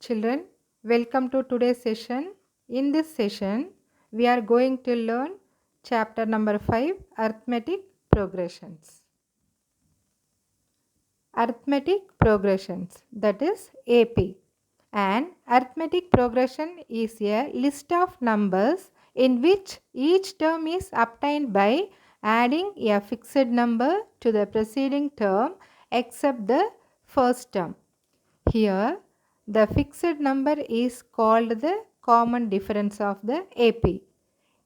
children, welcome to today's session. In this session, we are going to learn chapter number 5, Arithmetic Progressions. Arithmetic Progressions, that is AP. An arithmetic progression is a list of numbers in which each term is obtained by adding a fixed number to the preceding term except the first term. Here, the fixed number is called the common difference of the AP.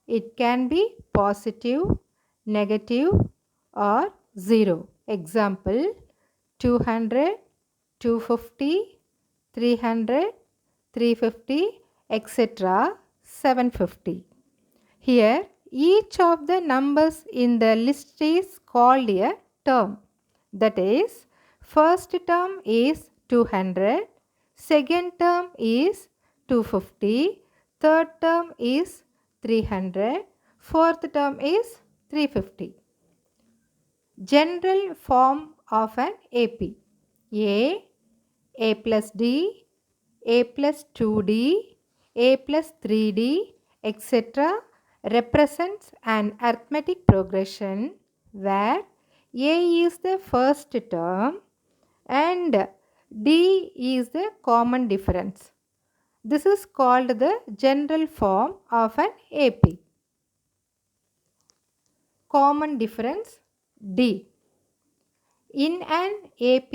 It can be positive, negative or 0. Example, 200, 250, 300, 350, etc. 750. Here, each of the numbers in the list is called a term. That is, first term is 200, second term is 250, third term is 300, fourth term is 350. General form of an AP. A plus D, A plus 2D, A plus 3D, etc. represents an arithmetic progression where A is the first term and D is the common difference. This is called the general form of an AP. Common difference D. In an AP,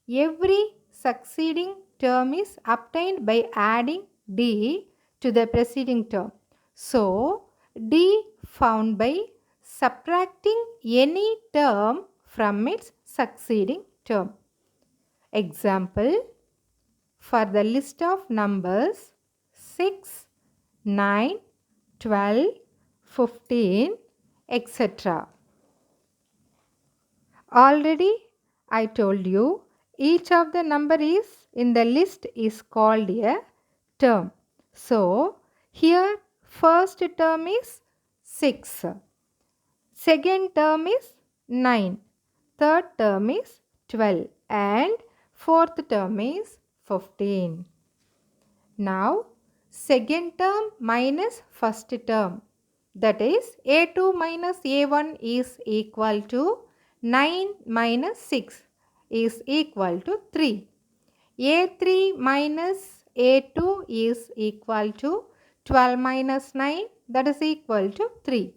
every succeeding term is obtained by adding D to the preceding term. So, D found by subtracting any term from its succeeding term. Example, for the list of numbers 6, 9, 12, 15, etc. Already I told you each of the number is in the list is called a term. So here first term is 6, second term is 9, third term is 12 and fourth term is 15. Now second term minus first term, that is A2 minus A1 is equal to 9 minus 6 is equal to 3. A3 minus A2 is equal to 12 minus 9, that is equal to 3.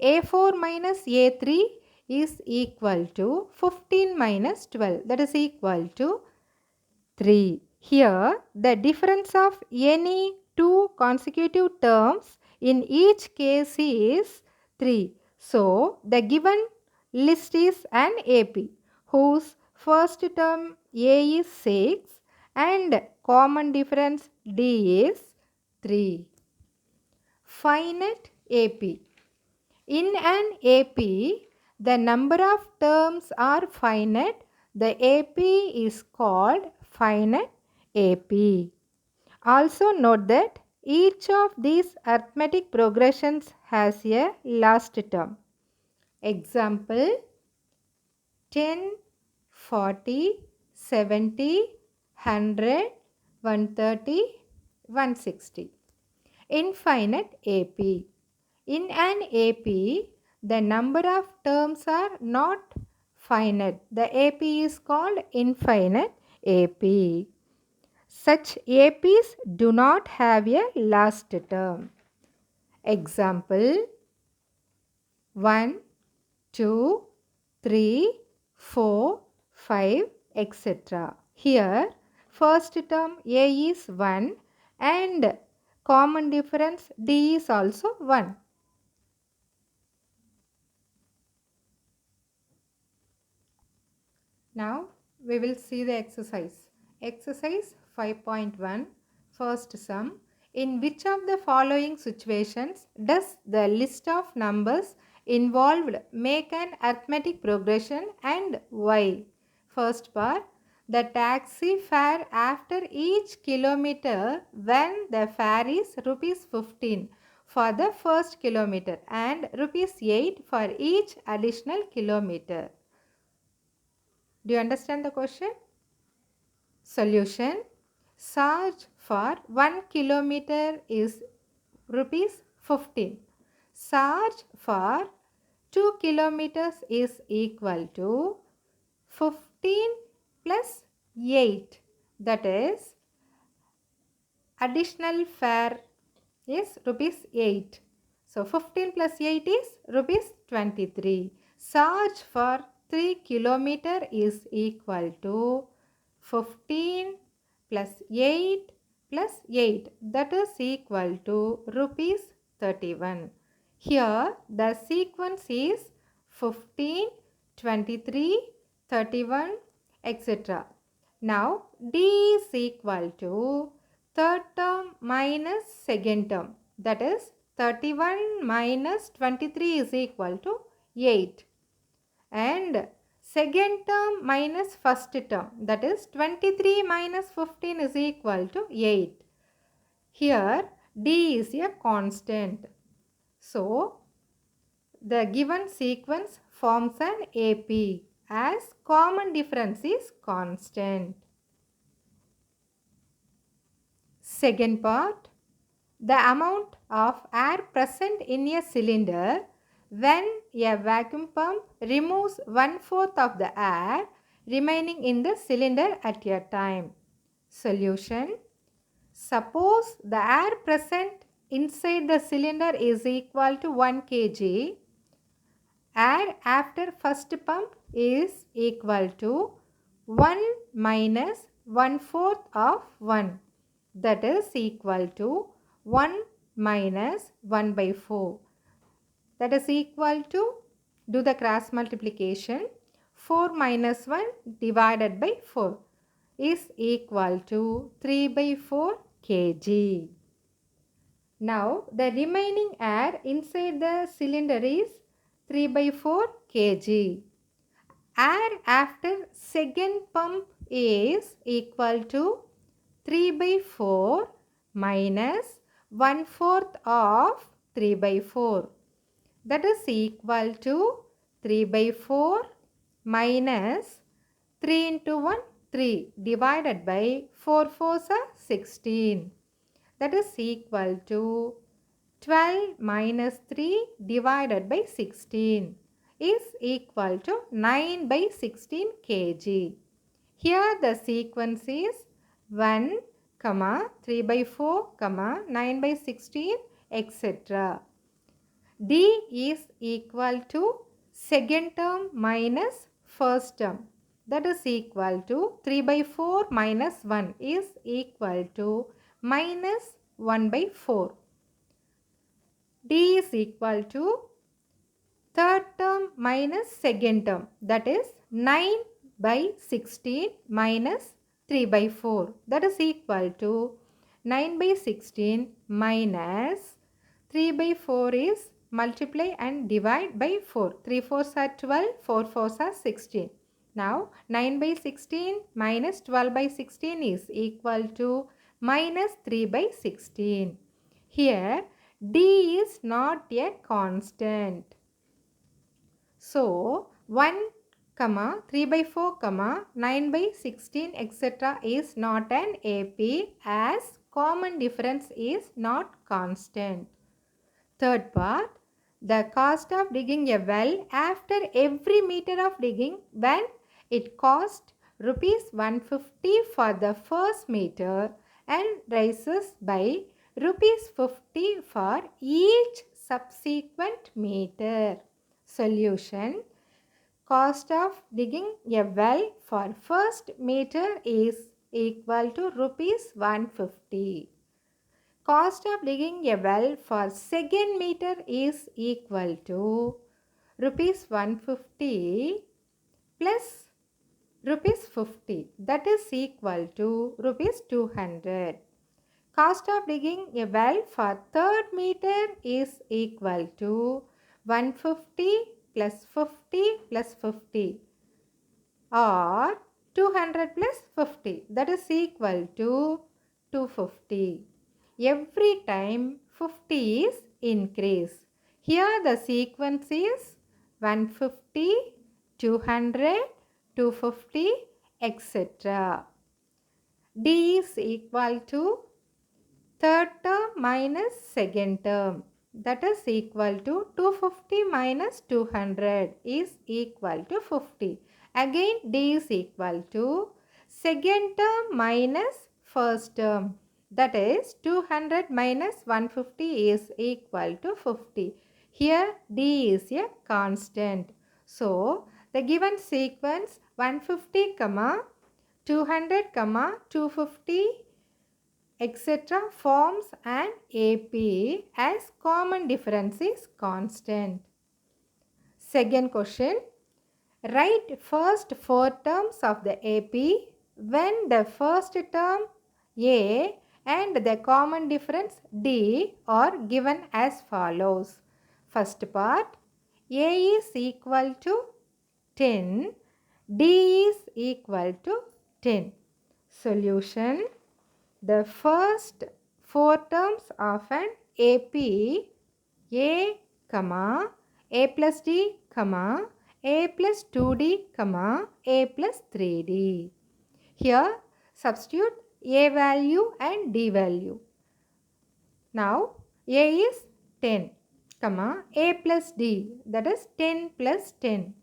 A4 minus A3 is equal to 15 minus 12, that is equal to 3. Here, the difference of any two consecutive terms in each case is 3. So, the given list is an AP whose first term A is 6 and common difference D is 3. Finite AP. In an AP, the number of terms are finite. The AP is called finite AP. Also note that each of these arithmetic progressions has a last term. Example, 10, 40, 70, 100, 130, 160. Infinite AP. In an AP, the number of terms are not finite. The AP is called infinite AP. Such APs do not have a last term. Example, 1, 2, 3, 4, 5, etc. Here, first term A is 1 and common difference D is also 1. Now, we will see the exercise. Exercise 5.1, first sum. In which of the following situations does the list of numbers involved make an arithmetic progression and why? First part, the taxi fare after each kilometer when the fare is rupees 15 for the first kilometer and rupees 8 for each additional kilometer. Do you understand the question? Solution. Charge for 1 kilometer is rupees 15. Charge for 2 kilometers is equal to 15 plus 8. That is additional fare is rupees 8. So 15 plus 8 is rupees 23. Charge for 3 kilometer is equal to 15 plus 8 plus 8, that is equal to rupees 31. Here the sequence is 15, 23, 31, etc. Now D is equal to third term minus second term, that is 31 minus 23 is equal to 8, and second term minus first term, that is 23 minus 15 is equal to 8. Here D is a constant. So the given sequence forms an AP as common difference is constant. Second part, the amount of air present in a cylinder when a vacuum pump removes 1/4 of the air remaining in the cylinder at a time. Solution. Suppose the air present inside the cylinder is equal to 1 kg. Air after first pump is equal to 1 minus 1/4 of 1, that is equal to 1 minus 1 by 4, that is equal to, do the cross multiplication, 4 minus 1 divided by 4 is equal to 3 by 4 kg. Now the remaining air inside the cylinder is 3 by 4 kg. Air after second pump is equal to 3 by 4 minus 1/4 of 3 by 4, that is equal to 3 by 4 minus 3 into 1 3 divided by 4 fours are 16, that is equal to 12 minus 3 divided by 16 is equal to 9 by 16 kg. Here the sequence is 1, 3 by 4, 9 by 16, etc. D is equal to second term minus first term, that is equal to 3 by 4 minus 1 is equal to minus 1 by 4. D is equal to third term minus second term, that is 9 by 16 minus 3 by 4, that is equal to 9 by 16 minus 3 by 4 is multiply and divide by 4. 3 fours are 12, 4 fours are 16. Now 9 by 16 minus 12 by 16 is equal to minus 3 by 16. Here D is not a constant. So 1, 3 by 4, 9 by 16, etc. is not an AP as common difference is not constant. Third part, the cost of digging a well after every meter of digging when it cost rupees 150 for the first meter and rises by rupees 50 for each subsequent meter. Solution. Cost of digging a well for first meter is equal to rupees 150. Cost of digging a well for second meter is equal to rupees 150 plus rupees 50, that is equal to rupees 200. Cost of digging a well for third meter is equal to 150 plus 50 plus 50 or 200 plus 50, that is equal to 250. Every time 50 is increase. Here the sequence is 150, 200, 250, etc. D is equal to third term minus second term. That is equal to 250 minus 200 is equal to 50. Again D is equal to second term minus first term. That is 200 minus 150 is equal to 50. Here D is a constant. So the given sequence 150, 200, 250 etc. forms an AP as common difference is constant. Second question. Write first four terms of the AP when the first term A and the common difference D are given as follows. First part, A is equal to 10, D is equal to 10. Solution. The first four terms of an AP A, A plus D, A plus 2D, A plus 3D. Here substitute A value and D value. Now A is 10, A plus D, that is 10 plus 10,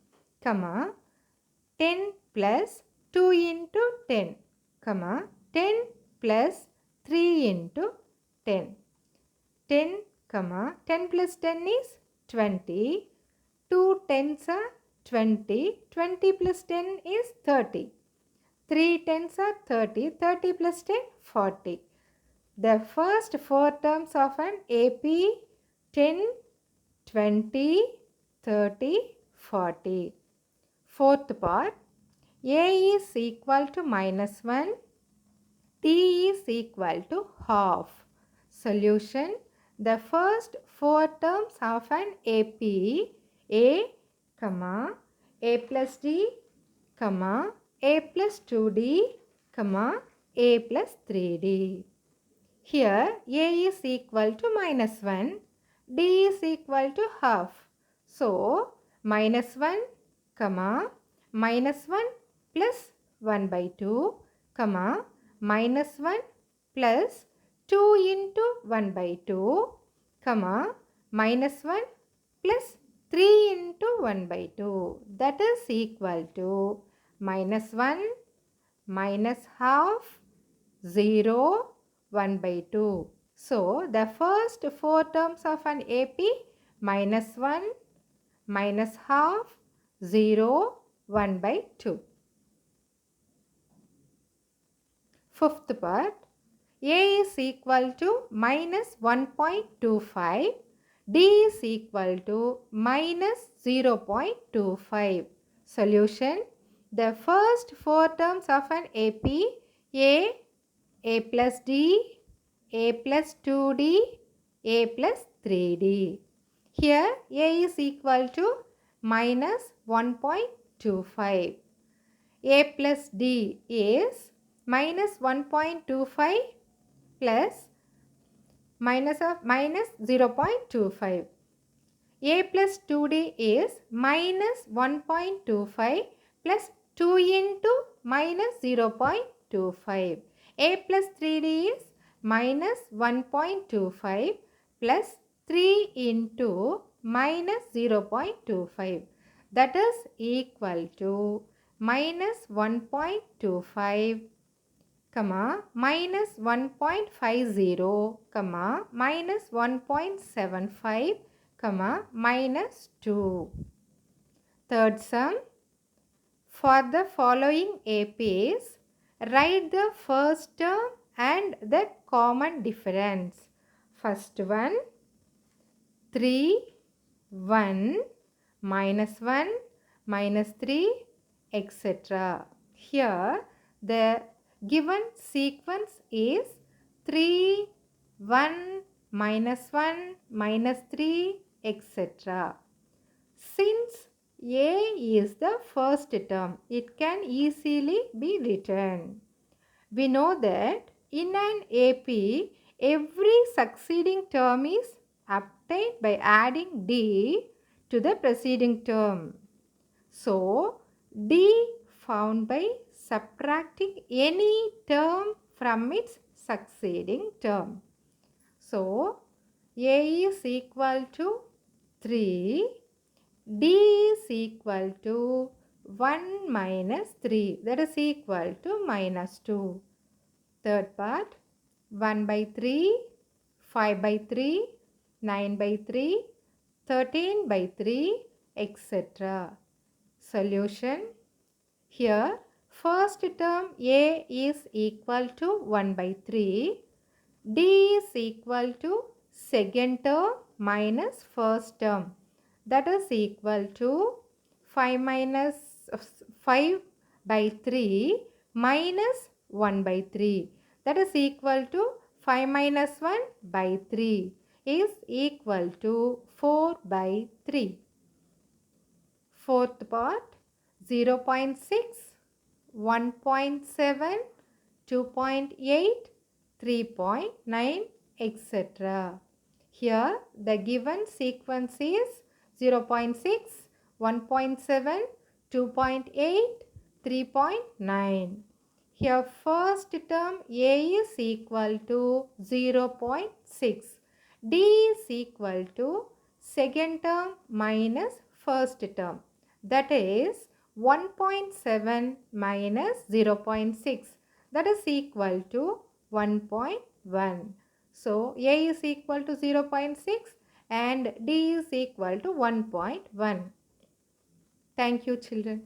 10 plus 2 into 10, 10 plus 3 into 10. 10, 10 plus 10 is 20. 2 tens are 20. 20 plus 10 is 30. 3 tens are 30. 30 plus 10, 40. The first four terms of an AP 10, 20, 30, 40. Fourth part, A is equal to minus 1. D is equal to half. Solution. The first four terms of an AP A, A plus D, A plus 2D, A plus 3D. Here A is equal to minus 1, D is equal to half. So minus 1, minus 1 plus 1 by 2, minus 1 plus 2 into 1 by 2, minus 1 plus 3 into 1 by 2. That is equal to minus 1, minus half, 0, 1 by 2. So the first four terms of an AP minus 1, minus half, 0, 1 by 2. Fifth part, A is equal to minus 1.25, D is equal to minus 0.25. Solution. The first four terms of an AP A plus D, A plus 2D, A plus 3D. Here A is equal to minus 1.25. A plus D is minus 1.25 plus minus 0.25. A plus 2D is minus 1.25 plus 2 into minus 0.25. A plus 3D is minus 1.25 plus 3 into minus 0.25. That is equal to minus 1.25, minus 1.50, minus 1.75, minus 2. Third sum. For the following APs, write the first term and the common difference. First one, 3, 1, minus 1, minus 3, etc. Here the given sequence is 3, 1, minus 1, minus 3, etc. Since A is the first term, it can easily be written. We know that in an AP, every succeeding term is obtained by adding D to the preceding term. So, D found by subtracting any term from its succeeding term. So, A is equal to 3, D is equal to 1 minus 3, that is equal to minus 2. Third part, 1 by 3, 5 by 3, 9 by 3, 13 by 3, etc. Solution. Here, first term A is equal to 1 by 3. D is equal to second term minus first term. That is equal to 5 minus 5 by 3 minus 1 by 3. That is equal to 5 minus 1 by 3 is equal to 4 by 3. Fourth part, 0 0.6, 1.7, 2.8, 3.9, etc. Here the given sequence is 0 0.6, 1.7, 2.8, 3.9. Here first term A is equal to 0 0.6. D is equal to second term minus first term. That is 1.7 minus 0 0.6. That is equal to 1.1. So, A is equal to 0 0.6 and D is equal to 1.1. Thank you, children.